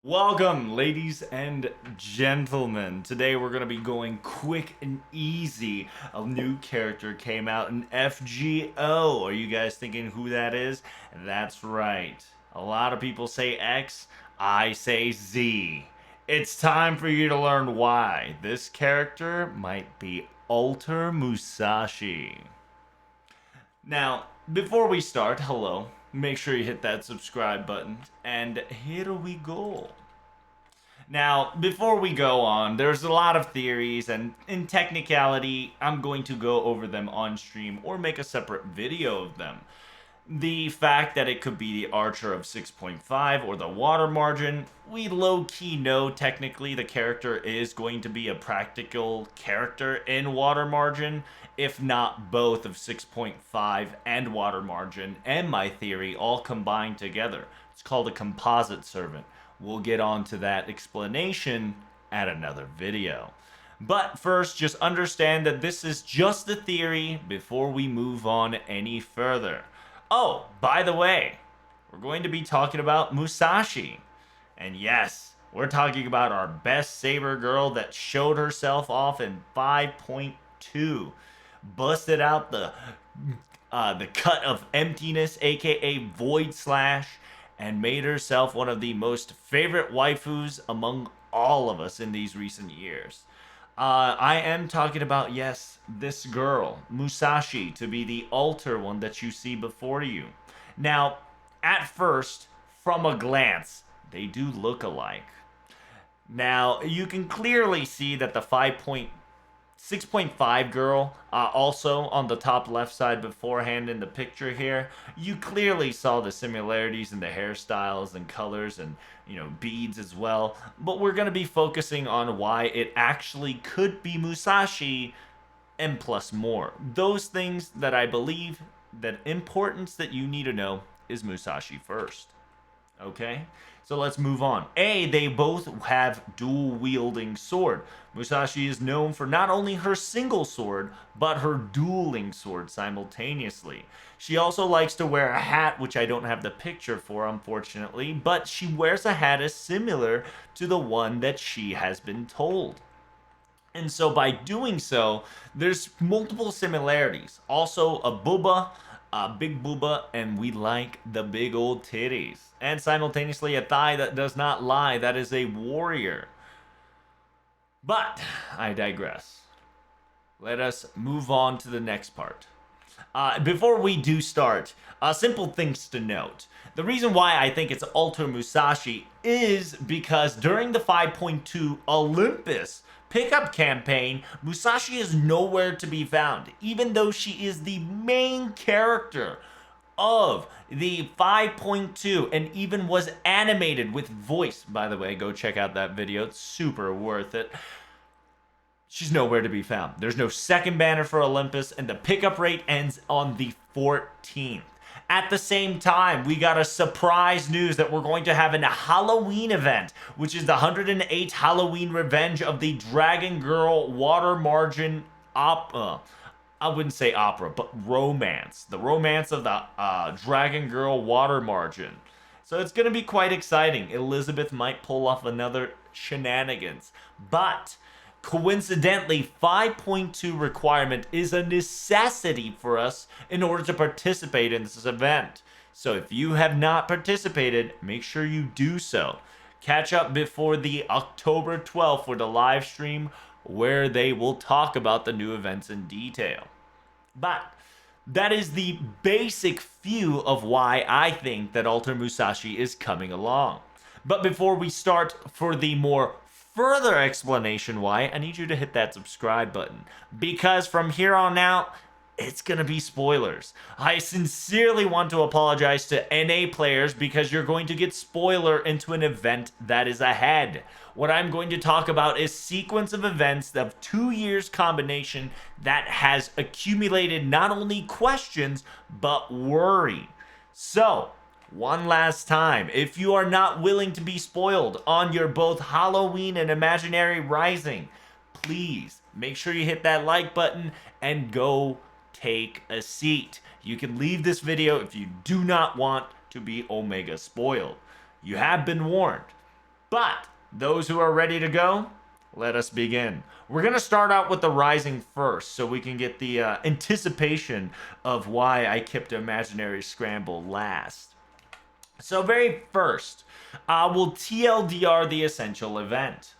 Welcome, ladies and gentlemen. Today we're going to be going quick and easy. A new character came out in FGO. Are you guys thinking who that is? That's right. A lot of people say X, I say Z. It's time for you to learn why this character might be Alter Musashi. Now, before we start, hello. Make sure you hit that subscribe button, and here we go. Now, before we go on, there's a lot of theories, and in technicality, I'm going to go over them on stream or make a separate video of them. The fact that it could be the Archer of 6.5 or the Water Margin, we low-key know technically the character is going to be a practical character in Water Margin, if not both of 6.5 and Water Margin, and my theory all combined together. It's called a composite servant. We'll get on to that explanation at another video. But first, just understand that this is just a theory before we move on any further. Oh, by the way, we're going to be talking about Musashi. And yes, we're talking about our best Saber girl that showed herself off in 5.2. Busted out the cut of emptiness, aka Void Slash, and made herself one of the most favorite waifus among all of us in these recent years. I am talking about, yes, this girl, Musashi, to be the altar one that you see before you. Now, at first, from a glance, they do look alike. Now, you can clearly see that the 6.5 girl, also on the top left side beforehand in the picture here, you clearly saw the similarities in the hairstyles and colors and, beads as well. But we're going to be focusing on why it actually could be Musashi and plus more. Those things that I believe that importance that you need to know is Musashi first. Okay? So let's move on. They both have dual-wielding sword. Musashi is known for not only her single sword, but her dueling sword simultaneously. She also likes to wear a hat, which I don't have the picture for, unfortunately, but she wears a hat as similar to the one that she has been told. And so by doing so, there's multiple similarities. Also, a booba, a big booba, and we like the big old titties. And simultaneously a thigh that does not lie, that is a warrior. But I digress. Let us move on to the next part. Before we do start, simple things to note. The reason why I think it's Alter Musashi is because during the 5.2 Olympus pickup campaign, Musashi is nowhere to be found, even though she is the main character of the 5.2 and even was animated with voice. By the way, go check out that video. It's super worth it. She's nowhere to be found. There's no second banner for Olympus, and the pickup rate ends on the 14th. At the same time, we got a surprise news that we're going to have a Halloween event, which is the 108th Halloween Revenge of the Dragon Girl Water Margin I wouldn't say opera, but romance. The romance of the Dragon Girl Water Margin. So it's going to be quite exciting. Elizabeth might pull off another shenanigans. But coincidentally, 5.2 requirement is a necessity for us in order to participate in this event. So if you have not participated, make sure you do so. Catch up before the October 12th for the live stream where they will talk about the new events in detail. But that is the basic view of why I think that Alter Musashi is coming along. But before we start for the more further explanation why, I need you to hit that subscribe button, because from here on out, it's going to be spoilers. I sincerely want to apologize to NA players because you're going to get spoiler into an event that is ahead. What I'm going to talk about is sequence of events of 2 years combination that has accumulated not only questions, but worry. So, one last time, if you are not willing to be spoiled on your both Halloween and Imaginary Rising, please make sure you hit that like button and go take a seat. You can leave this video if you do not want to be Omega spoiled. You have been warned. But those who are ready to go, let us begin. We're going to start out with the Rising first so we can get the anticipation of why I kept Imaginary Scramble last. So very first, we'll TLDR the essential event.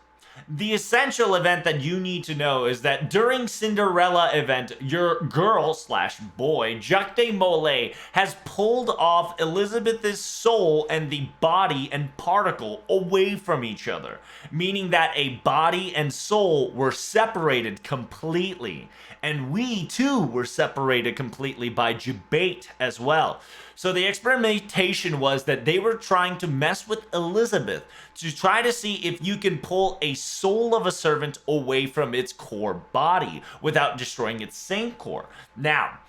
The essential event that you need to know is that during Cinderella event, your girl slash boy, Jacques de Molay, has pulled off Elizabeth's soul and the body and particle away from each other, meaning that a body and soul were separated completely. And we too were separated completely by debate as well. So the experimentation was that they were trying to mess with Elizabeth to try to see if you can pull a soul of a servant away from its core body without destroying its saint core. Now,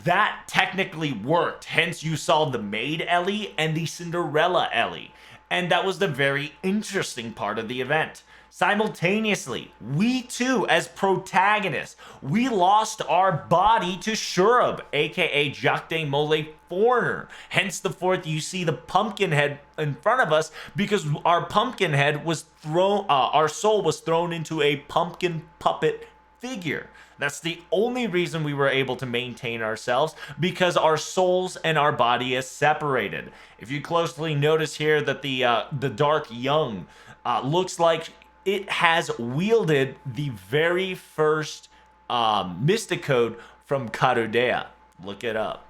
that technically worked. Hence, you saw the Maid Ellie and the Cinderella Ellie. And that was the very interesting part of the event. Simultaneously, we too, as protagonists, we lost our body to Shurub, aka Jacques de Molay Foreigner. Hence the fourth, you see the pumpkin head in front of us because our pumpkin head was thrown, our soul was thrown into a pumpkin puppet figure. That's the only reason we were able to maintain ourselves, because our souls and our body is separated. If you closely notice here that the dark young looks like it has wielded the very first Mystic Code from Karudea. Look it up.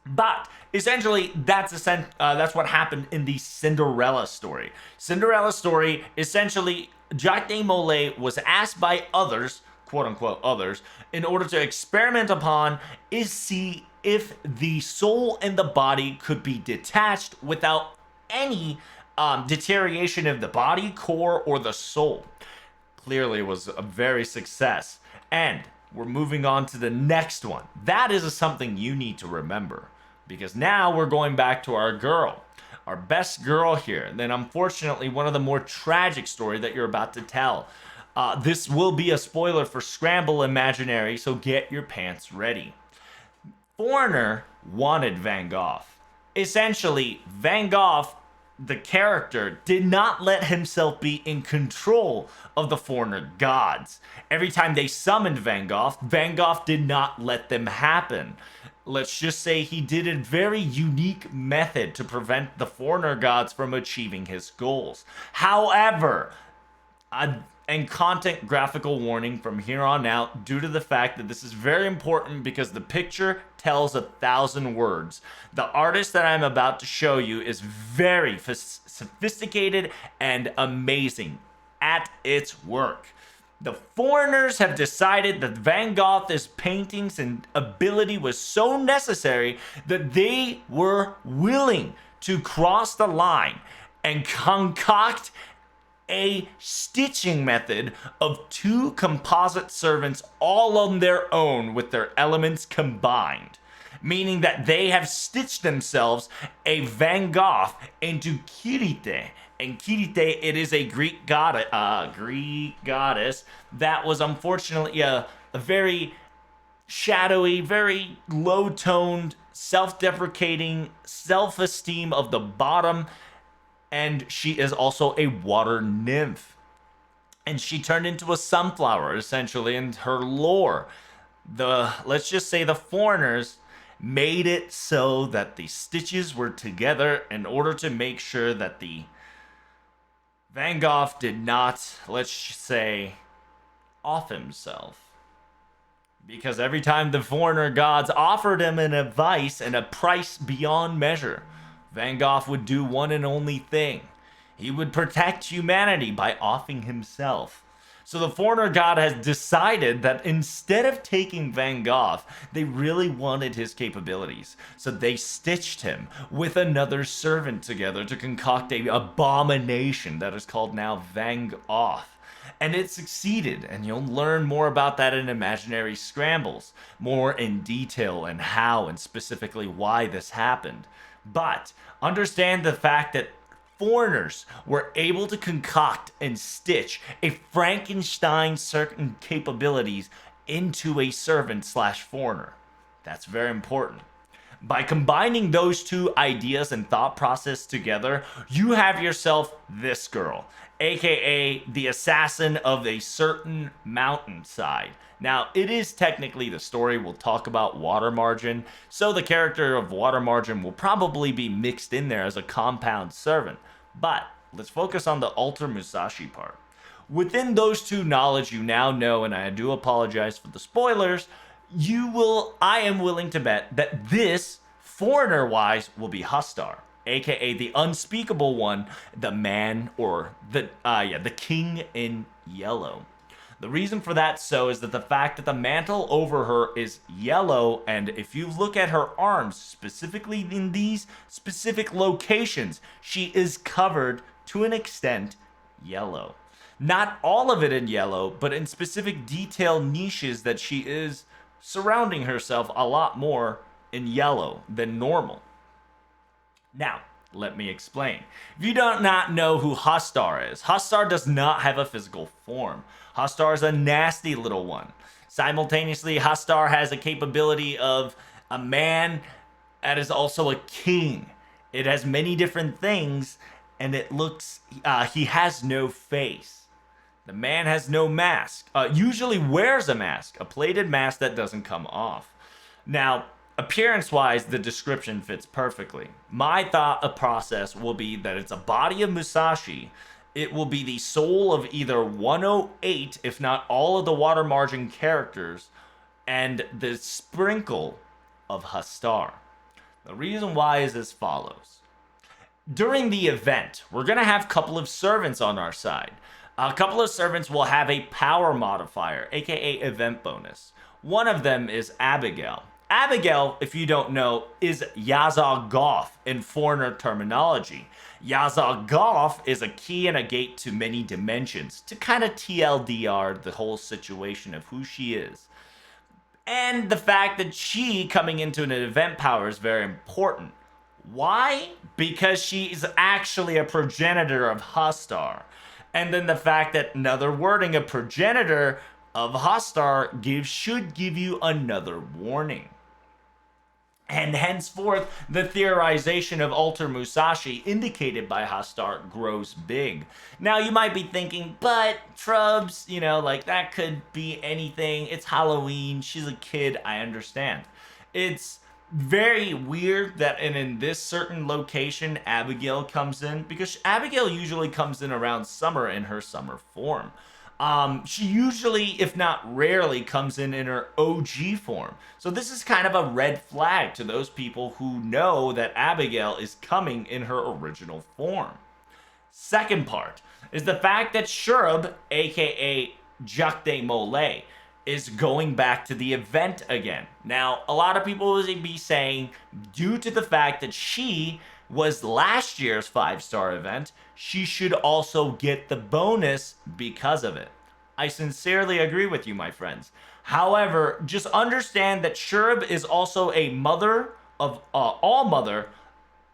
But essentially, that's what happened in the Cinderella story. Cinderella story, essentially, Jacques de Molay was asked by others, quote unquote others, in order to experiment upon is see if the soul and the body could be detached without any deterioration of the body, core, or the soul. Clearly, it was a very success. And we're moving on to the next one. That is something you need to remember, because now we're going back to our girl, our best girl here. And then, unfortunately, one of the more tragic story that you're about to tell. This will be a spoiler for Scramble Imaginary, so get your pants ready. Foreigner wanted Van Gogh. Essentially, Van Gogh, the character, did not let himself be in control of the Foreigner gods. Every time they summoned Van Gogh did not let them happen. Let's just say he did a very unique method to prevent the Foreigner gods from achieving his goals. However, and content graphical warning from here on out, due to the fact that this is very important because the picture tells 1,000 words. The artist that I'm about to show you is very sophisticated and amazing at its work. The foreigners have decided that Van Gogh's paintings and ability was so necessary that they were willing to cross the line and concoct a stitching method of 2 composite servants all on their own with their elements combined, meaning that they have stitched themselves a Van Gogh into Kirite. And Kirite, it is a Greek goddess that was unfortunately a very shadowy, very low-toned, self-deprecating, self-esteem of the bottom. And she is also a water nymph. And she turned into a sunflower, essentially, in her lore. Let's just say the foreigners made it so that the stitches were together in order to make sure that the Van Gogh did not, let's say, off himself. Because every time the foreigner gods offered him an advice and a price beyond measure, Van Gogh would do one and only thing. He would protect humanity by offing himself. So the foreigner god has decided that instead of taking Van Gogh, they really wanted his capabilities. So they stitched him with another servant together to concoct an abomination that is called now Van Gogh. And it succeeded, and you'll learn more about that in Imaginary Scrambles, more in detail and how and specifically why this happened. But understand the fact that foreigners were able to concoct and stitch a Frankenstein certain capabilities into a servant slash foreigner. That's very important. By combining those two ideas and thought process together, you have yourself this girl, aka the assassin of a certain mountainside. Now, it is technically the story we'll talk about Water Margin, so the character of Water Margin will probably be mixed in there as a compound servant. But let's focus on the Alter Musashi part. Within those two knowledge you now know, and I do apologize for the spoilers, I am willing to bet that this, foreigner wise, will be Hustar, aka the unspeakable one, the man, or the king in yellow. The reason for that is that the fact that the mantle over her is yellow, and if you look at her arms, specifically in these specific locations, she is covered to an extent yellow. Not all of it in yellow, but in specific detail niches that she is surrounding herself a lot more in yellow than normal. Now, let me explain. If you do not know who Hustar is, Hustar does not have a physical form. Hustar is a nasty little one. Simultaneously, Hustar has a capability of a man that is also a king. It has many different things, and he has no face. The man has no mask. Usually wears a mask, a plated mask that doesn't come off. Now, appearance-wise, the description fits perfectly. My thought process will be that it's a body of Musashi. It will be the soul of either 108, if not all of the Water Margin characters, and the sprinkle of Hustar. The reason why is as follows. During the event, we're going to have a couple of servants on our side. A couple of servants will have a power modifier, aka event bonus. One of them is Abigail. Abigail, if you don't know, is Gogh in foreigner terminology. Gogh is a key and a gate to many dimensions, to kind of TLDR the whole situation of who she is. And the fact that she coming into an event power is very important. Why? Because she is actually a progenitor of Hustar. And then the fact that another wording, a progenitor of Hustar, should give you another warning. And henceforth, the theorization of Alter Musashi indicated by Hustar grows big. Now, you might be thinking, but Trubs, that could be anything. It's Halloween. She's a kid. I understand. It's very weird that in this certain location, Abigail comes in, because Abigail usually comes in around summer in her summer form. She usually, if not rarely, comes in her OG form. So this is kind of a red flag to those people who know that Abigail is coming in her original form. Second part is the fact that Shurub, aka Jacques de Molay, is going back to the event again. Now, a lot of people will be saying, due to the fact that she was last year's 5-star event, she should also get the bonus because of it. I sincerely agree with you, my friends. However, just understand that Shurub is also a mother of all mother,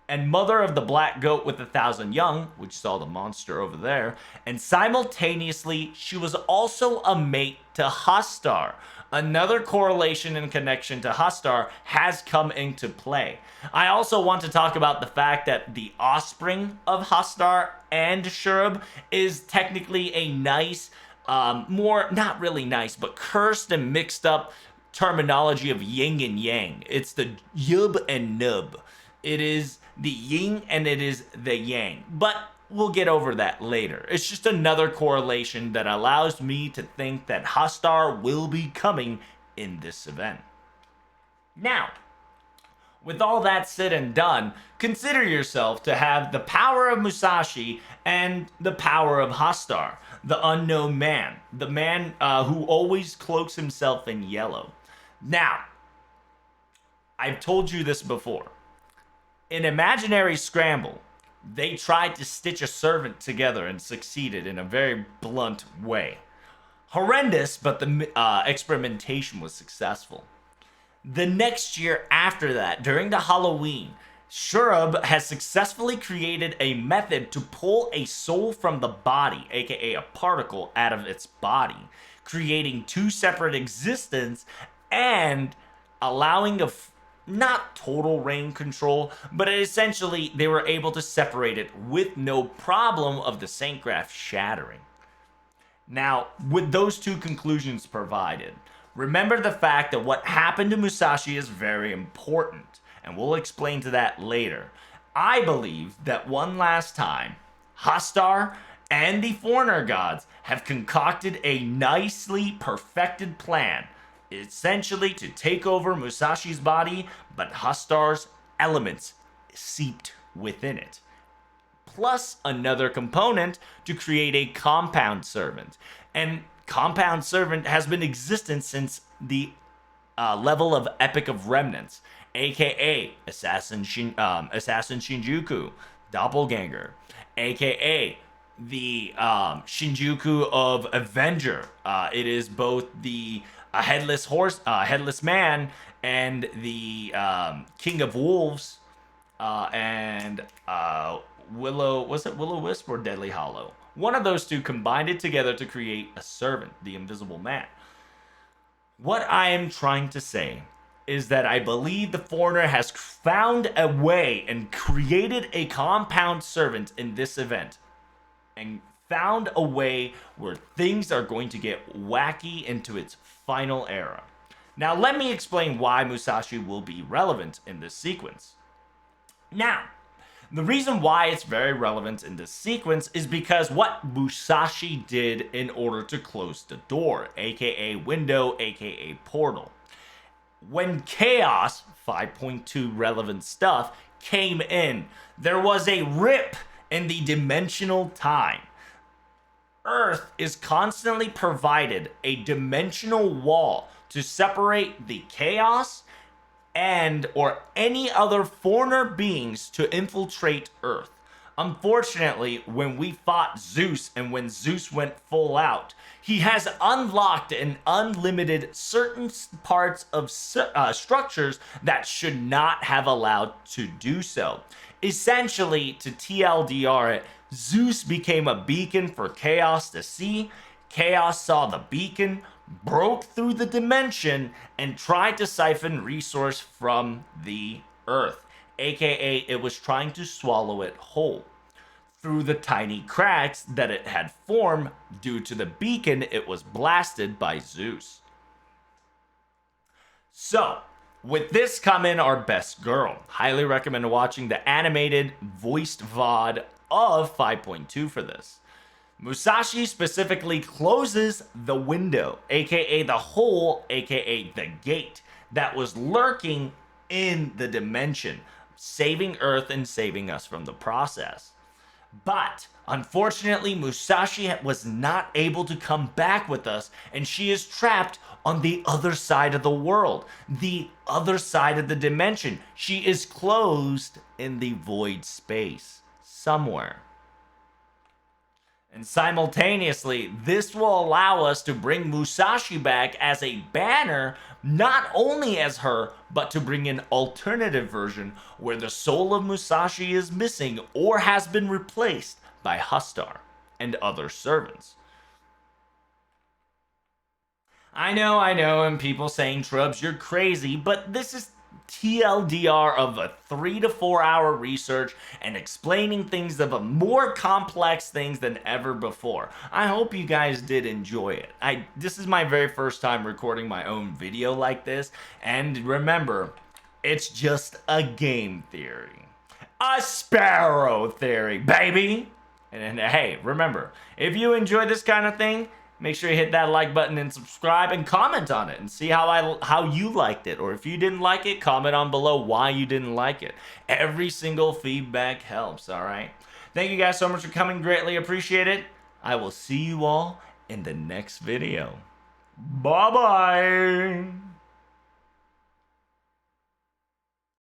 and mother of the black goat with 1,000 young, which saw the monster over there, and simultaneously, she was also a mate to Hustar. Another correlation and connection to Hustar has come into play. I also want to talk about the fact that the offspring of Hustar and Shurub is technically a nice, not really nice, but cursed and mixed up terminology of yin and yang. It's the yub and nub. It is the yin and it is the yang. But we'll get over that later. It's just another correlation that allows me to think that Hustar will be coming in this event. Now, with all that said and done, consider yourself to have the power of Musashi and the power of Hustar, the unknown man, the man who always cloaks himself in yellow. Now, I've told you this before. In Imaginary Scramble, they tried to stitch a servant together and succeeded in a very blunt way. Horrendous, but the experimentation was successful. The next year after that, during the Halloween, Shurub has successfully created a method to pull a soul from the body, aka a particle, out of its body, creating two separate existences and allowing not total reign control, but essentially they were able to separate it with no problem of the Saint Graph shattering. Now, with those two conclusions provided, remember the fact that what happened to Musashi is very important, and we'll explain to that later. I believe that one last time, Hastar and the Foreigner gods have concocted a nicely perfected plan, essentially to take over Musashi's body, but Hastar's elements seeped within it. Plus another component to create a compound servant. And compound servant has been existent since the level of Epic of Remnants, aka Assassin Shinjuku, Doppelganger, aka the Shinjuku of Avenger. It is both the headless man, and the King of Wolves, and Willow Wisp or Deadly Hollow? One of those two combined it together to create a servant, the Invisible Man. What I am trying to say is that I believe the Foreigner has found a way and created a compound servant in this event, and found a way where things are going to get wacky into its final era. Now, let me explain why Musashi will be relevant in this sequence. Now, the reason why it's very relevant in this sequence is because what Musashi did in order to close the door, aka window, aka portal. When Chaos, 5.2 relevant stuff, came in, there was a rip in the dimensional time. Earth is constantly provided a dimensional wall to separate the Chaos and or any other foreigner beings to infiltrate Earth. Unfortunately, when we fought Zeus and when Zeus went full out, he has unlocked and unlimited certain parts of structures that should not have allowed to do so. Essentially, to TLDR it, Zeus became a beacon for Chaos to see. Chaos saw the beacon, broke through the dimension, and tried to siphon resource from the Earth, aka it was trying to swallow it whole. Through the tiny cracks that it had formed due to the beacon, it was blasted by Zeus. So, with this come in our best girl. Highly recommend watching the animated voiced VOD of 5.2 for this. Musashi specifically closes the window, aka the hole, aka the gate, that was lurking in the dimension, saving Earth and saving us from the process. But unfortunately, Musashi was not able to come back with us, and she is trapped on the other side of the world, the other side of the dimension. She is closed in the void space somewhere. And simultaneously, this will allow us to bring Musashi back as a banner, not only as her, but to bring an alternative version where the soul of Musashi is missing or has been replaced by Hastar and other servants. I know, and people saying, Shrubs, you're crazy, but this is TLDR of a 3 to 4 hour research and explaining things of a more complex things than ever before. I hope you guys did enjoy it. This is my very first time recording my own video like this, and remember, it's just a game theory. A sparrow theory, baby! And hey, remember, if you enjoy this kind of thing, make sure you hit that like button and subscribe and comment on it and see how you liked it. Or if you didn't like it, comment on below why you didn't like it. Every single feedback helps, all right? Thank you guys so much for coming. Greatly appreciate it. I will see you all in the next video. Bye-bye.